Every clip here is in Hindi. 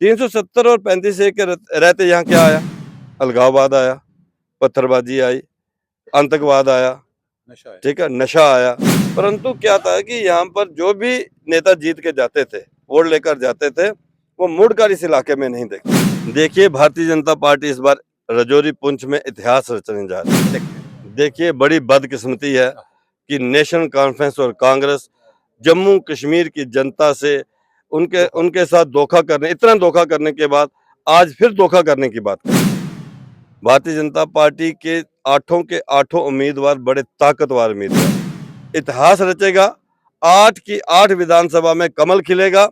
370 और 35A के रहते यहाँ क्या आया? अलगाववाद आया, पत्थरबाजी आई, आतंकवाद आया, नशा है। ठीक है, नशा आया। परंतु क्या था कि यहाँ पर जो भी नेता जीत के जाते थे, वोट लेकर जाते थे, वो मुड़कर इस इलाके में नहीं देखते। देखिए, भारतीय जनता पार्टी इस बार राजौरी पुंछ में इतिहास रचने जा रही है। देखिए, बड़ी बदकिस्मती है कि नेशनल कॉन्फ्रेंस और कांग्रेस जम्मू कश्मीर की जनता से उनके उनके साथ इतना धोखा करने के बाद आज फिर धोखा करने की बात कर रही है। भारतीय जनता पार्टी के आठों उम्मीदवार बड़े ताकतवर उम्मीदवार, इतिहास रचेगा। 8 की 8 विधानसभा में कमल खिलेगा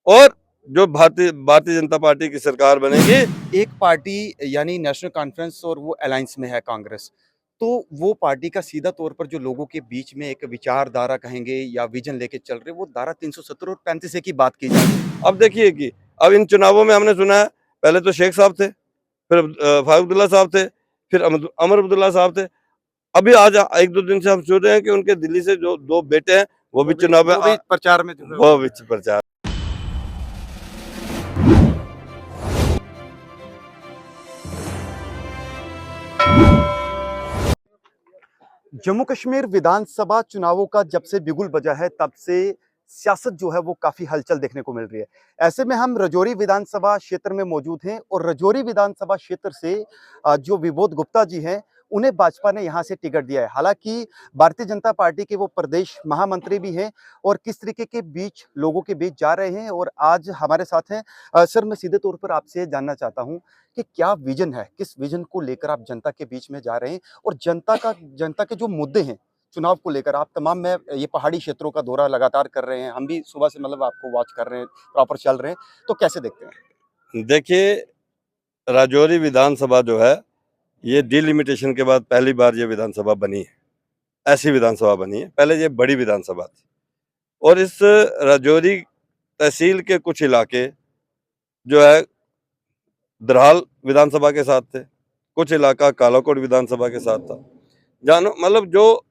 और जो भारतीय जनता पार्टी की सरकार बनेगी। एक पार्टी यानी नेशनल कॉन्फ्रेंस और वो अलायंस में है कांग्रेस, तो वो पार्टी का सीधा तौर पर जो लोगों के बीच में एक विचारधारा कहेंगे या विजन लेके चल रहे, वो धारा 370 और 35 की बात की जा रही है। अब देखिए कि अब इन चुनावों में हमने सुना है, पहले तो शेख साहब थे, फिर फारूक अब्दुल्ला साहब थे, फिर अमर अब्दुल्ला साहब थे। अभी आज 1-2 दिन से हम सुन रहे हैं कि उनके दिल्ली से जो 2 बेटे हैं, वो भी चुनाव में प्रचार में वो भी प्रचार। जम्मू कश्मीर विधानसभा चुनावों का जब से बिगुल बजा है, तब से सियासत जो है वो काफी हलचल देखने को मिल रही है। ऐसे में हम राजौरी विधानसभा क्षेत्र में मौजूद हैं और राजौरी विधानसभा क्षेत्र से जो विबोध गुप्ता जी हैं, उन्हें भाजपा ने यहां से टिकट दिया है। हालांकि भारतीय जनता पार्टी के वो प्रदेश महामंत्री भी हैं और किस तरीके के बीच लोगों के बीच जा रहे हैं और आज हमारे साथ हैं। सर, मैं सीधे तौर पर आपसे जानना चाहता हूं कि क्या विजन है, किस विजन को लेकर आप जनता के बीच में जा रहे हैं और जनता के जो मुद्दे हैं चुनाव को लेकर, आप तमाम में ये पहाड़ी क्षेत्रों का दौरा लगातार कर रहे हैं, हम भी सुबह से मतलब आपको वॉच कर रहे हैं, प्रॉपर चल रहे हैं, तो कैसे देखते हैं? देखिए, राजौरी विधानसभा जो है, ये डिलिमिटेशन के बाद पहली बार ये विधानसभा बनी है। ऐसी विधानसभा बनी है, पहले ये बड़ी विधानसभा थी और इस राजौरी तहसील के कुछ इलाके जो है दरहाल विधानसभा के साथ थे, कुछ इलाका कालाकोट विधानसभा के साथ था। जानो मतलब जो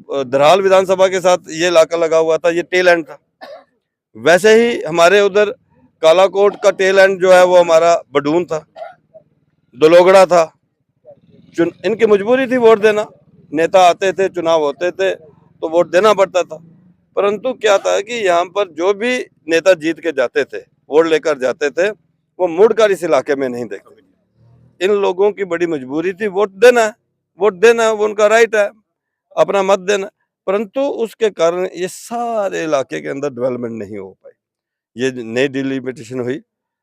दरहाल विधानसभा के साथ ये इलाका लगा हुआ था, ये टेल एंड था। वैसे ही हमारे उधर कालाकोट का टेल एंड जो है वो हमारा बडून था, दलोगड़ा था। इनकी मजबूरी थी वोट देना, नेता आते थे, चुनाव होते थे तो वोट देना पड़ता था। परंतु क्या था कि यहाँ पर जो भी नेता जीत के जाते थे, वोट लेकर जाते थे, वो मुड़कर इस इलाके में नहीं देखते। इन लोगों की बड़ी मजबूरी थी, वोट देना है, वो उनका राइट है, अपना मत देना। परंतु उसके कारण ये सारे इलाके के अंदर डेवलपमेंट नहीं हो पाई। ये नई डिलिमिटेशन हुई,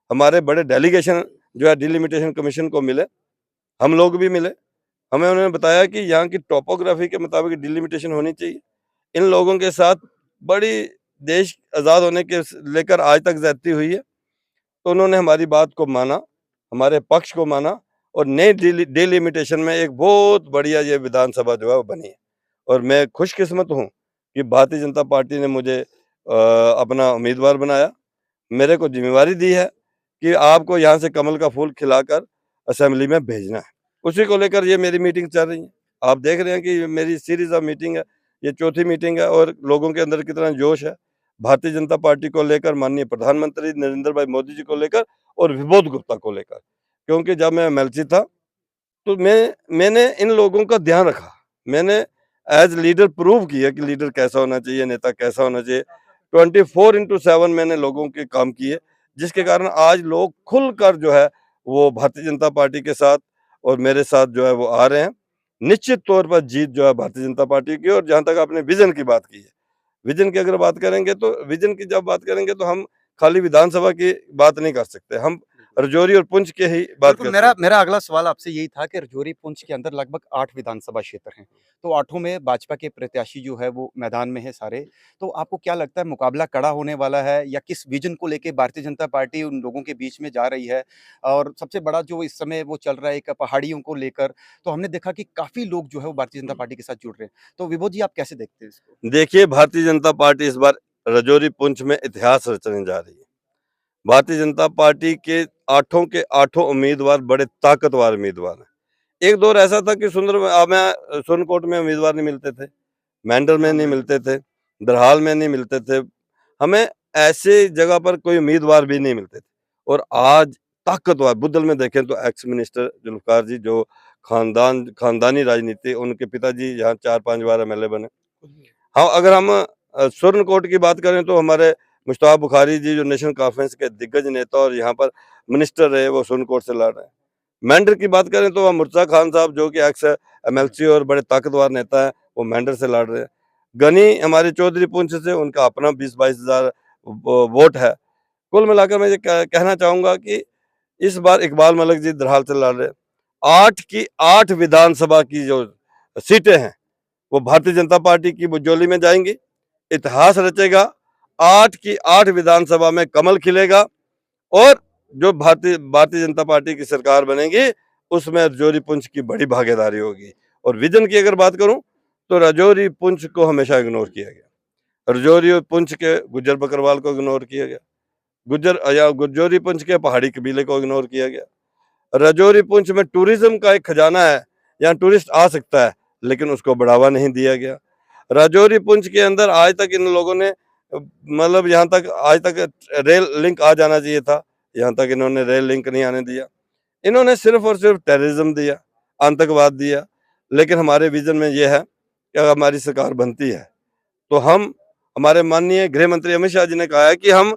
हमारे बड़े डेलीगेशन जो है डिलिमिटेशन कमीशन को मिले, हम लोग भी मिले। हमें उन्होंने बताया कि यहाँ की टोपोग्राफी के मुताबिक डिलिमिटेशन होनी चाहिए। इन लोगों के साथ बड़ी देश आज़ाद होने के लेकर आज तक ज्यादती हुई है, तो उन्होंने हमारी बात को माना, हमारे पक्ष को माना और नई डिलिमिटेशन में एक बहुत बढ़िया ये विधानसभा जो है वो बनी है। और मैं खुशकिस्मत हूँ कि भारतीय जनता पार्टी ने मुझे अपना उम्मीदवार बनाया, मेरे को जिम्मेवारी दी है कि आपको यहाँ से कमल का फूल खिलाकर असेंबली में भेजना है। उसी को लेकर ये मेरी मीटिंग चल रही है। आप देख रहे हैं कि मेरी सीरीज ऑफ मीटिंग है, ये चौथी मीटिंग है और लोगों के अंदर कितना जोश है भारतीय जनता पार्टी को लेकर, माननीय प्रधानमंत्री नरेंद्र भाई मोदी जी को लेकर और विबोध गुप्ता को लेकर। क्योंकि जब मैं एमएलसी था तो मैंने इन लोगों का ध्यान रखा, मैंने एज लीडर प्रूव किया कि लीडर कैसा होना चाहिए, नेता कैसा होना चाहिए। 24/7 मैंने लोगों के काम किए, जिसके कारण आज लोग खुलकर जो है वो भारतीय जनता पार्टी के साथ और मेरे साथ जो है वो आ रहे हैं। निश्चित तौर पर जीत जो है भारतीय जनता पार्टी की। और जहां तक आपने विजन की बात की है, विजन की अगर बात करेंगे तो विजन की जब बात करेंगे तो हम खाली विधानसभा की बात नहीं कर सकते, हम राजौरी और पुंछ के ही बात कर मेरा सकते। मेरा अगला सवाल आपसे यही था कि राजौरी पुंछ के अंदर लगभग 8 विधानसभा क्षेत्र हैं, तो आठों में भाजपा के प्रत्याशी जो है वो मैदान में है सारे। तो आपको क्या लगता है, मुकाबला कड़ा होने वाला है या किस विजन को लेके भारतीय जनता पार्टी उन लोगों के बीच में जा रही है? और सबसे बड़ा जो इस समय वो चल रहा है एक पहाड़ियों को लेकर, तो हमने देखा कि काफ़ी लोग जो है वो भारतीय जनता पार्टी के साथ जुड़ रहे हैं। तो विभो जी, आप कैसे देखते हैं इसको? देखिए, भारतीय जनता पार्टी इस बार राजौरी पुंछ में इतिहास रचने जा रही है। भारतीय जनता पार्टी के आठों उम्मीदवार बड़े ताकतवर उम्मीदवार हैं। एक दौर ऐसा था कि में सुरनकोट में उम्मीदवार नहीं मिलते थे, मेंढर में नहीं मिलते थे, दरहाल में नहीं मिलते थे, हमें ऐसे जगह पर कोई उम्मीदवार भी नहीं मिलते थे। और आज ताकतवर बुद्धल में देखें तो एक्स मिनिस्टर जुल्फकार जी जो खानदानी राजनीति, उनके पिताजी यहाँ 4-5 बार एमएलए बने। हाँ, अगर हम स्वर्ण कोट की बात करें तो हमारे मुश्ताक बुखारी जी जो नेशनल कॉन्फ्रेंस के दिग्गज नेता और यहाँ पर मिनिस्टर रहे, वो स्वर्ण कोट से लड़ रहे हैं। मेंढर की बात करें तो मुर्तज़ा खान साहब जो कि एक्स एमएलसी और बड़े ताकतवर नेता है, वो मेंढर से लड़ रहे हैं। गनी हमारे चौधरी पुंछ से, उनका अपना 20-22 हज़ार वोट है। कुल मिलाकर मैं ये कहना चाहूँगा कि इस बार इकबाल मलिक जी दरहाल से लड़ रहे हैं। 8 की 8 विधानसभा की जो सीटें हैं, वो भारतीय जनता पार्टी की बुजोली में जाएंगी। इतिहास रचेगा। 8 की 8 विधानसभा में कमल खिलेगा और जो भारतीय जनता पार्टी की सरकार बनेगी, उसमें राजौरी पुंछ की बड़ी भागीदारी होगी। और विजन की अगर बात करूं तो राजौरी पुंछ को हमेशा इग्नोर किया गया। राजौरी और पुंछ के गुज्जर बकरवाल को इग्नोर किया गया। राजौरी पुंछ के पहाड़ी कबीले को इग्नोर किया गया। राजौरी पुंछ में टूरिज्म का एक खजाना है, यहाँ टूरिस्ट आ सकता है, लेकिन उसको बढ़ावा नहीं दिया गया। राजौरी पुंछ के अंदर आज तक इन लोगों ने मतलब यहाँ तक आज तक रेल लिंक आ जाना चाहिए था, यहाँ तक इन्होंने रेल लिंक नहीं आने दिया। इन्होंने सिर्फ और सिर्फ टेररिज्म दिया, आतंकवाद दिया। लेकिन हमारे विजन में ये है कि अगर हमारी सरकार बनती है तो हम, हमारे माननीय गृह मंत्री अमित शाह जी ने कहा है कि हम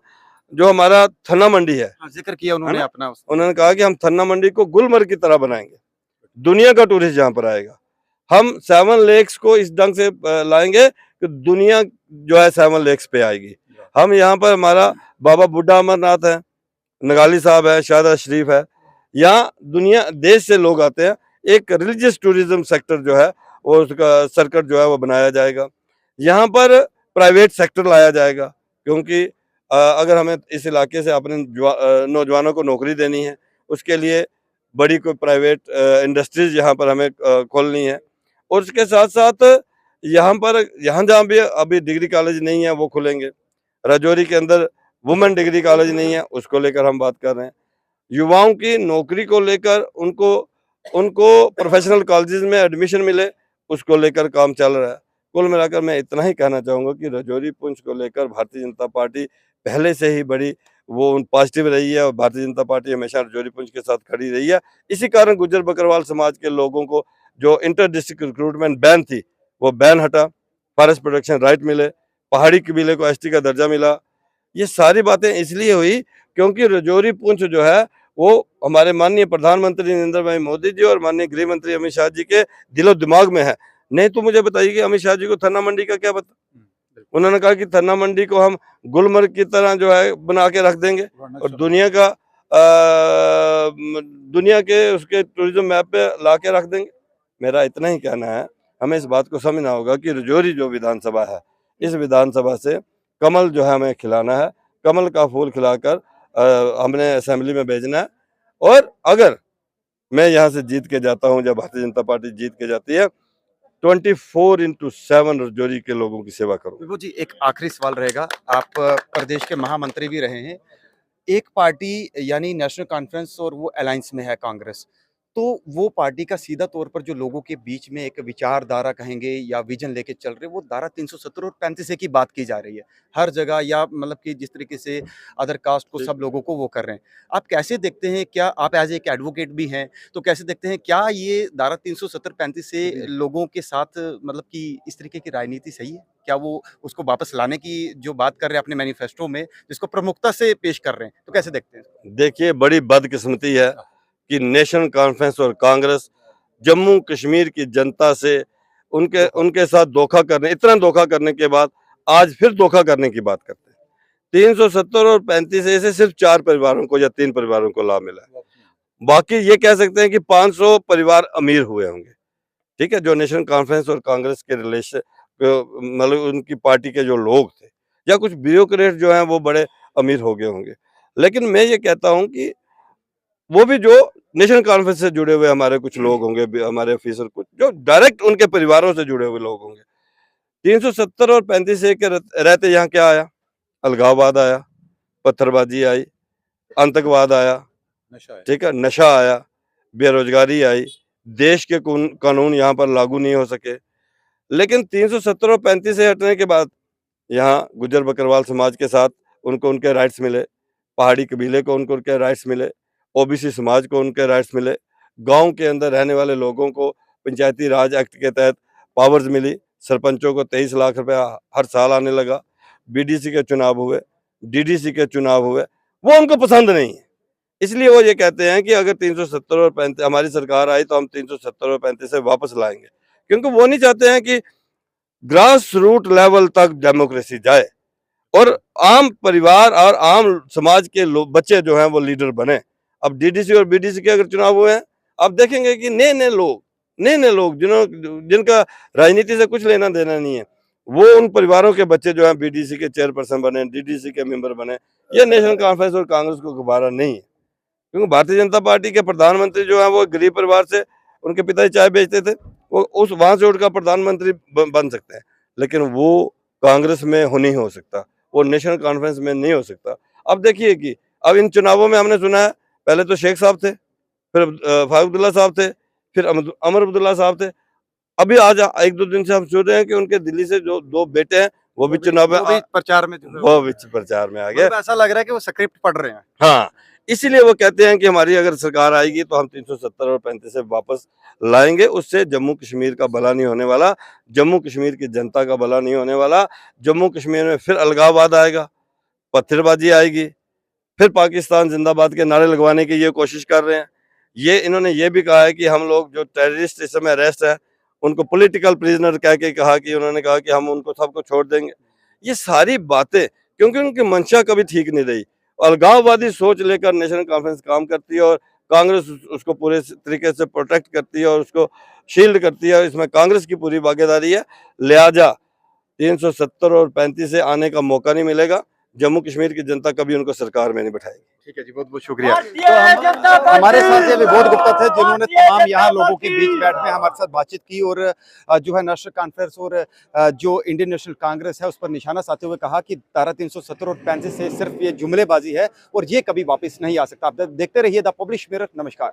जो हमारा थन्ना मंडी है, जिक्र किया उन्होंने अपना, उन्होंने कहा कि हम थन्ना मंडी को गुलमर्ग की तरह बनाएंगे, दुनिया का टूरिस्ट यहाँ पर आएगा। हम 7 लेक्स को इस ढंग से लाएंगे कि दुनिया जो है 7 लेक्स पे आएगी। हम यहाँ पर हमारा बाबा बुड्ढा अमरनाथ है, नगाली साहब है, शाहदरा शरीफ है, यहाँ दुनिया देश से लोग आते हैं। एक रिलीजियस टूरिज्म सेक्टर जो है वो, उसका सर्किट जो है वो बनाया जाएगा। यहाँ पर प्राइवेट सेक्टर लाया जाएगा, क्योंकि अगर हमें इस इलाके से अपने नौजवानों को नौकरी देनी है, उसके लिए बड़ी कोई प्राइवेट इंडस्ट्रीज यहाँ पर हमें खोलनी है। और उसके साथ साथ यहाँ जहाँ भी अभी डिग्री कॉलेज नहीं है वो खुलेंगे। राजौरी के अंदर वुमेन डिग्री कॉलेज नहीं है, उसको लेकर हम बात कर रहे हैं। युवाओं की नौकरी को लेकर उनको प्रोफेशनल कॉलेजेस में एडमिशन मिले, उसको लेकर काम चल रहा है। कुल मिलाकर मैं इतना ही कहना चाहूँगा कि राजौरी पुंछ को लेकर भारतीय जनता पार्टी पहले से ही बड़ी वो पॉजिटिव रही है और भारतीय जनता पार्टी हमेशा राजौरी पुंछ के साथ खड़ी रही है। इसी कारण गुज्जर बकरवाल समाज के लोगों को जो इंटर डिस्ट्रिक्ट रिक्रूटमेंट बैन थी, वो बैन हटा, फॉरेस्ट प्रोटेक्शन राइट मिले, पहाड़ी कबीले को एसटी का दर्जा मिला। ये सारी बातें इसलिए हुई क्योंकि राजौरी पुंछ जो है वो हमारे माननीय प्रधानमंत्री नरेंद्र भाई मोदी जी और माननीय गृह मंत्री अमित शाह जी के दिलो दिमाग में है। नहीं तो मुझे बताइए कि अमित शाह जी को थन्ना मंडी का क्या पता। उन्होंने कहा कि थन्ना मंडी को हम गुलमर्ग की तरह जो है बना के रख देंगे और दुनिया के उसके टूरिज्म मैप पे ला के रख देंगे। मेरा इतना ही कहना है, हमें इस बात को समझना होगा कि राजौरी जो विधानसभा है, इस विधानसभा से कमल जो है हमें खिलाना है, कमल का फूल खिलाकर हमने असेंबली में भेजना है। और अगर मैं यहाँ से जीत के जाता हूँ, जब भारतीय जनता पार्टी जीत के जाती है, 24/7 राजौरी के लोगों की सेवा करूँ। विभू जी, एक आखिरी सवाल रहेगा। आप प्रदेश के महामंत्री भी रहे हैं। एक पार्टी यानी नेशनल कॉन्फ्रेंस और वो अलायंस में है कांग्रेस, तो वो पार्टी का सीधा तौर पर जो लोगों के बीच में एक विचारधारा कहेंगे या विजन लेके चल रहे, वो धारा 370 और 35 की बात की जा रही है हर जगह, या मतलब कि जिस तरीके से अदर कास्ट को, सब लोगों को वो कर रहे हैं। आप कैसे देखते हैं, क्या आप एज एक एडवोकेट भी हैं, तो कैसे देखते हैं क्या ये धारा 370-35 से लोगों के साथ मतलब कि इस तरीके की राजनीति सही है? क्या वो उसको वापस लाने की जो बात कर रहे हैं अपने मैनिफेस्टो में, जिसको प्रमुखता से पेश कर रहे हैं, तो कैसे देखते हैं? देखिए, बड़ी बदकिस्मती है कि नेशनल कॉन्फ्रेंस और कांग्रेस जम्मू कश्मीर की जनता से उनके साथ धोखा करने, इतना धोखा करने के बाद आज फिर धोखा करने की बात करते हैं। 370 और 35 से सिर्फ 4 परिवारों को या 3 परिवारों को लाभ मिला है। बाकी ये कह सकते हैं कि 500 परिवार अमीर हुए होंगे। ठीक है, जो नेशनल कॉन्फ्रेंस और कांग्रेस के रिलेशन मतलब उनकी पार्टी के जो लोग थे, या कुछ ब्यूरोक्रेट जो हैं वो बड़े अमीर हो गए होंगे। लेकिन मैं ये कहता हूँ कि वो भी जो नेशनल कॉन्फ्रेंस से जुड़े हुए हमारे कुछ लोग होंगे, हमारे ऑफिसर कुछ जो डायरेक्ट उनके परिवारों से जुड़े हुए लोग होंगे। 370 और 35 के रहते यहाँ क्या आया? अलगाववाद आया, पत्थरबाजी आई, आतंकवाद आया, ठीक है, नशा आया, बेरोजगारी आई, देश के कानून यहाँ पर लागू नहीं हो सके। लेकिन 370 और 35 से हटने के बाद यहाँ गुज्जर बकरवाल समाज के साथ उनको उनके राइट्स मिले, पहाड़ी कबीले को उनके राइट्स मिले, ओबीसी समाज को उनके राइट्स मिले, गांव के अंदर रहने वाले लोगों को पंचायती राज एक्ट के तहत पावर्स मिली, सरपंचों को 23 लाख रुपया हर साल आने लगा, बीडीसी के चुनाव हुए, डीडीसी के चुनाव हुए, वो उनको पसंद नहीं है। इसलिए वो ये कहते हैं कि अगर 370 और 35 हमारी सरकार आई तो हम 370 और 35 से वापस लाएंगे, क्योंकि वो नहीं चाहते हैं कि ग्रास रूट लेवल तक डेमोक्रेसी जाए और आम परिवार और आम समाज के बच्चे जो हैं वो लीडर बने। अब डीडीसी और बीडीसी के अगर चुनाव हुए हैं, आप देखेंगे कि नए नए लोग जिनका राजनीति से कुछ लेना देना नहीं है, वो उन परिवारों के बच्चे जो हैं बीडीसी के चेयरपर्सन बने, डीडीसी के मेंबर बने। ये नेशनल कॉन्फ्रेंस और कांग्रेस को गुब्बारा नहीं है, क्योंकि भारतीय जनता पार्टी के प्रधानमंत्री जो है वो गरीब परिवार से, उनके पिताजी चाय बेचते थे, वो उस वहां से उठकर प्रधानमंत्री बन सकते हैं, लेकिन वो कांग्रेस में नहीं हो सकता, वो नेशनल कॉन्फ्रेंस में नहीं हो सकता। अब देखिए कि अब इन चुनावों में हमने सुना है, पहले तो शेख साहब थे, फिर फारूक अब्दुल्ला साहब थे, फिर अमर अब्दुल्ला साहब थे। अभी आज 1-2 दिन से हम सुन रहे हैं कि उनके दिल्ली से जो 2 बेटे हैं वो भी चुनाव में प्रचार में वो भी प्रचार में आ गए। ऐसा लग रहा है कि वो स्क्रिप्ट पढ़ रहे हैं। हाँ, इसीलिए वो कहते हैं कि हमारी अगर सरकार आएगी तो हम 370 और 35 से वापस लाएंगे। उससे जम्मू कश्मीर का भला नहीं होने वाला, जम्मू कश्मीर की जनता का भला नहीं होने वाला। जम्मू कश्मीर में फिर अलगाववाद आएगा, पत्थरबाजी आएगी, फिर पाकिस्तान जिंदाबाद के नारे लगवाने की ये कोशिश कर रहे हैं। इन्होंने ये भी कहा है कि हम लोग जो टेररिस्ट इस समय अरेस्ट है, उनको पॉलिटिकल प्रिजनर कह के उन्होंने कहा कि हम उनको सबको छोड़ देंगे। ये सारी बातें, क्योंकि उनकी मंशा कभी ठीक नहीं रही। अलगाववादी सोच लेकर नेशनल कॉन्फ्रेंस काम करती है और कांग्रेस उसको पूरे तरीके से प्रोटेक्ट करती है और उसको शील्ड करती है। इसमें कांग्रेस की पूरी भागीदारी है, लिहाजा 370 और 35 से आने का मौका नहीं मिलेगा। जम्मू कश्मीर की जनता कभी उनको सरकार में नहीं बैठाएगी। ठीक है जी, बहुत बहुत शुक्रिया। तो हमारे साथ ये विबोध गुप्ता थे, जिन्होंने तमाम यहाँ लोगों के बीच बैठ में हमारे साथ बातचीत की और जो है नेशनल कॉन्फ्रेंस और जो इंडियन नेशनल कांग्रेस है उस पर निशाना साधते हुए कहा कि धारा 370 और 35 से सिर्फ ये जुमलेबाजी है और ये कभी वापस नहीं आ सकता। आप देखते रहिए द पब्लिश मिरर। नमस्कार।